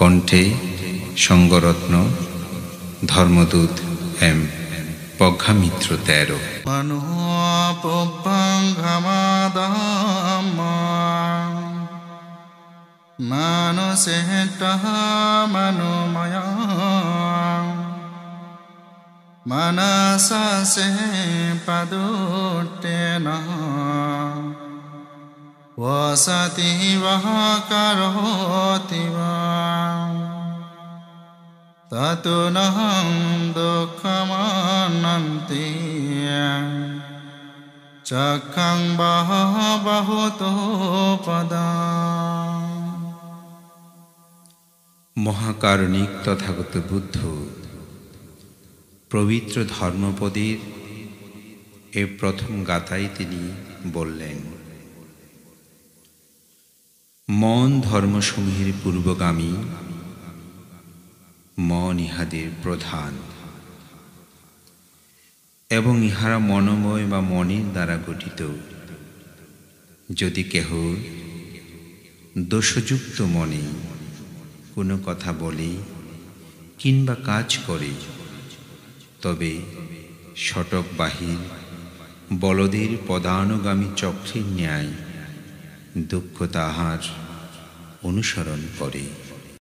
কণ্ঠে সঙ্গরত্ন, ধর্মদূত এম প্রজ্ঞা মিত্র 13। मनसा पदुट्टेन वसति वः करोति वा ततो नहं दुःखमनन्ति चखं बहुतो पदा। মহাকারণিক তথাগত বুদ্ধ পবিত্র ধর্মপদের এ প্রথম গাথায় তিনি বললেন, মন ধর্মসমূহের পূর্বগামী, মন ইহাদের প্রধান এবং ইহারা মনোময় বা মনের দ্বারা গঠিত। যদি কেহ দোষযুক্ত মনে কোনো কথা বলে কিংবা কাজ করে, তবে শটক বাহির বলদের পদানুগামী চক্রের ন্যায় দুঃখ তাহার অনুসরণ করে।